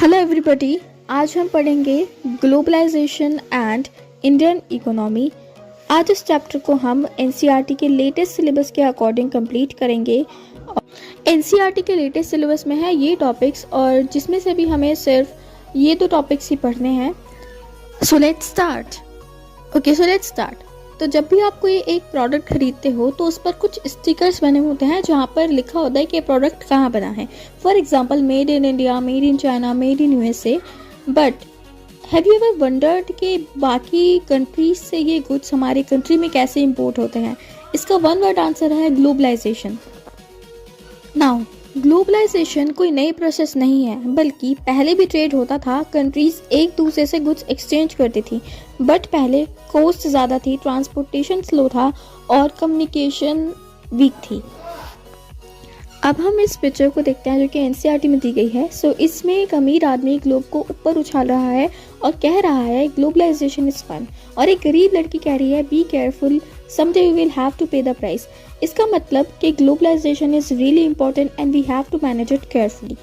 Hello everybody. आज हम पढ़ेंगे ग्लोबलाइजेशन एंड इंडियन इकोनॉमी। आज इस चैप्टर को हम एनसीईआरटी के लेटेस्ट सिलेबस के अकॉर्डिंग कंप्लीट करेंगे। एनसीईआरटी के लेटेस्ट सिलेबस में है ये टॉपिक्स और जिसमें से भी हमें सिर्फ ये दो टॉपिक्स ही पढ़ने हैं। So let's start. तो जब भी आप कोई एक प्रोडक्ट खरीदते हो तो उस पर कुछ स्टिकर्स बने होते हैं जहाँ पर लिखा होता है कि प्रोडक्ट कहाँ बना है। For example made in India, made in China, made in USA. But have you ever wondered कि बाकी कंट्रीज से ये गुड्स हमारे कंट्री में कैसे इंपोर्ट होते हैं? इसका वन वर्ड आंसर है ग्लोबलाइजेशन। नाउ ग्लोबलाइजेशन कोई नई प्रोसेस नहीं है, बल्कि पहले भी ट्रेड होता था। कंट्रीज एक दूसरे से गुड्स एक्सचेंज करती थी, बट पहले कॉस्ट ज़्यादा थी, ट्रांसपोर्टेशन स्लो था और कम्युनिकेशन वीक थी। अब हम इस पिक्चर को देखते हैं जो कि एनसीईआरटी में दी गई है। सो इसमें एक अमीर आदमी ग्लोब को ऊपर उछाल रहा है और कह रहा है ग्लोबलाइजेशन इज फन, और एक गरीब लड़की कह रही है be careful, someday we will have to pay the price. इसका मतलब कि globalisation is really important and we have to manage it carefully.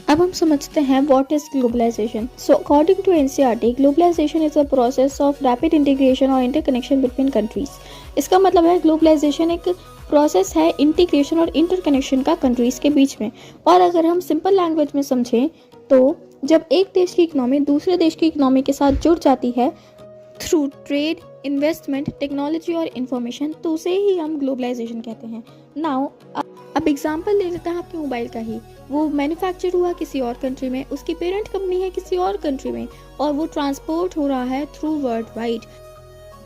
अब हम समझते हैं what is globalisation. So according to NCERT, globalisation is a process of rapid integration और interconnection between countries. इसका मतलब है ग्लोबलाइजेशन एक प्रोसेस है इंटीग्रेशन और इंटरकनेक्शन का कंट्रीज के बीच में। और अगर हम सिंपल लैंग्वेज में समझें तो जब एक देश की इकोनॉमी दूसरे देश की इकोनॉमी के साथ जुड़ जाती है थ्रू ट्रेड, इन्वेस्टमेंट, टेक्नोलॉजी और इन्फॉर्मेशन, तो उसे ही हम ग्लोबलाइजेशन कहते हैं। नाउ अब एग्जांपल ले लेते हैं आपके मोबाइल का ही। वो मैन्युफैक्चर हुआ किसी और कंट्री में, उसकी पेरेंट कंपनी है किसी और कंट्री में, और वो ट्रांसपोर्ट हो रहा है थ्रू वर्ल्ड वाइड।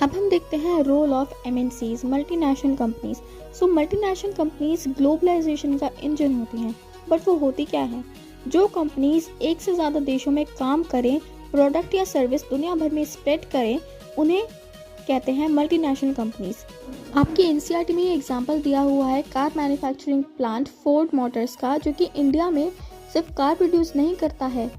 अब हम देखते हैं role of MNCs, multinational companies. So multinational companies globalisation का इंजन होती हैं। बट वो होती क्या है? जो कंपनीज एक से ज़्यादा देशों में काम करें, प्रोडक्ट या सर्विस दुनिया भर में स्प्रेड करें, उन्हें कहते हैं मल्टीनेशनल कंपनीज। आपकी एनसीईआरटी में ये एग्जांपल दिया हुआ है car manufacturing plant Ford Motors का, जो कि इंडिया में सिर्फ कार प्रोड्यूस नहीं करता है,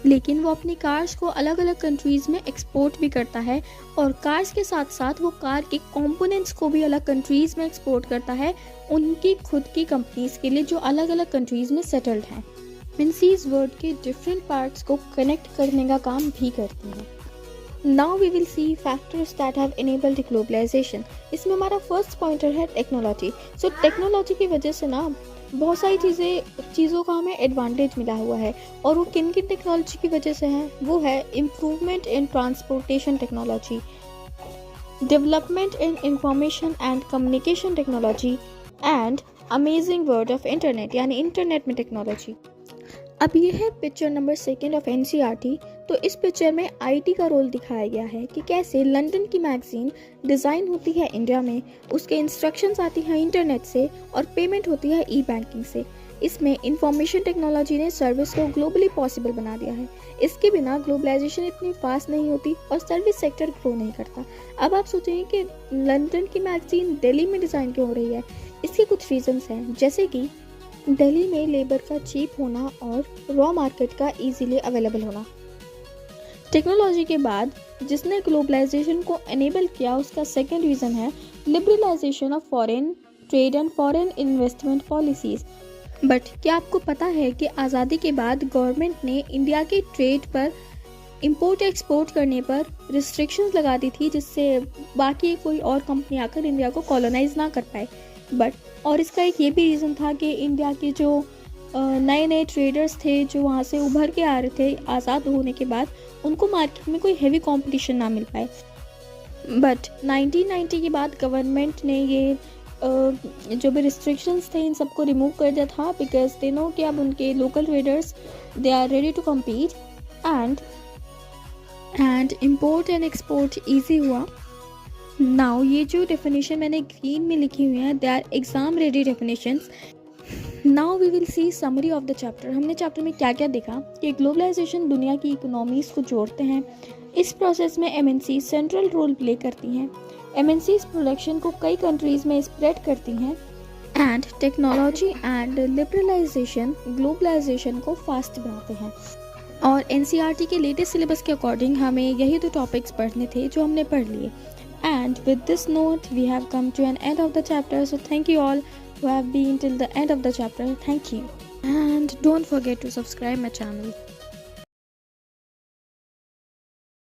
लेकिन वो अपनी कार्स को अलग अलग कंट्रीज में एक्सपोर्ट भी करता है। और कार्स के साथ साथ वो कार के कंपोनेंट्स को भी अलग कंट्रीज में एक्सपोर्ट करता है, उनकी खुद की कंपनीज के लिए जो अलग अलग कंट्रीज में सेटल्ड हैं। एमएनसीज वर्ल्ड के डिफरेंट पार्ट्स को कनेक्ट करने का काम भी करती हैं। Now we will see factors that have enabled globalisation. इसमें हमारा फर्स्ट पॉइंटर है टेक्नोलॉजी। सो टेक्नोलॉजी की वजह से ना बहुत सारी चीज़ों का हमें एडवांटेज मिला हुआ है, और वो किन किन टेक्नोलॉजी की वजह से है? वो है improvement in transportation technology, development in information and communication technology, and amazing world of internet, यानी इंटरनेट में टेक्नोलॉजी। अब ये है पिक्चर नंबर 2 ऑफ एनसीईआरटी। तो इस पिक्चर में आईटी का रोल दिखाया गया है कि कैसे लंदन की मैगजीन डिज़ाइन होती है इंडिया में, उसके इंस्ट्रक्शंस आती हैं इंटरनेट से और पेमेंट होती है ई बैंकिंग से। इसमें इंफॉर्मेशन टेक्नोलॉजी ने सर्विस को ग्लोबली पॉसिबल बना दिया है। इसके बिना ग्लोबलाइजेशन इतनी फास्ट नहीं होती और सर्विस सेक्टर ग्रो नहीं करता। अब आप सोचेंगे कि लंदन की मैगजीन दिल्ली में डिज़ाइन क्यों हो रही है? इसके कुछ रीजंस हैं, जैसे कि दिल्ली में लेबर का चीप होना और रॉ मार्केट का इजीली अवेलेबल होना। टेक्नोलॉजी के बाद जिसने ग्लोबलाइजेशन को एनेबल किया, उसका सेकंड रीज़न है liberalisation of foreign trade and foreign investment policies. But क्या आपको पता है कि आज़ादी के बाद गवर्नमेंट ने इंडिया के ट्रेड पर, इंपोर्ट एक्सपोर्ट करने पर रिस्ट्रिक्शंस लगा दी थी, जिससे बाकी कोई और कंपनी आकर इंडिया को कॉलोनाइज ना कर पाए। बट और इसका एक ये भी रीज़न था कि इंडिया के जो नए नए ट्रेडर्स थे जो वहाँ से उभर के आ रहे थे आज़ाद होने के बाद, उनको मार्केट में कोई हेवी कंपटीशन ना मिल पाए। बट 1990 के बाद गवर्नमेंट ने ये जो भी रिस्ट्रिक्शंस थे इन सबको रिमूव कर दिया था, बिकॉज दे नो कि अब उनके local traders they are ready to compete and import and export easy हुआ। नाउ ये जो डेफिनेशन मैंने ग्रीन में लिखी हुई है, they are exam ready definitions. Now we will see summary of the chapter. हमने चैप्टर में क्या क्या देखा कि ग्लोबलाइजेशन दुनिया की इकोनॉमीज को जोड़ते हैं। इस प्रोसेस में एमएनसी सेंट्रल रोल प्ले करती हैं। एमएनसीज प्रोडक्शन को कई कंट्रीज में स्प्रेड करती हैं, and technology and liberalisation globalisation को फास्ट बनाते हैं। और एनसीईआरटी के लेटेस्ट सिलेबस के अकॉर्डिंग हमें यही दो टॉपिक्स पढ़ने थे जो हमने पढ़ लिए। And with this note, we have come to an end of the chapter. So thank you all who have been till the end of the chapter. Thank you. and don't forget to subscribe my channel.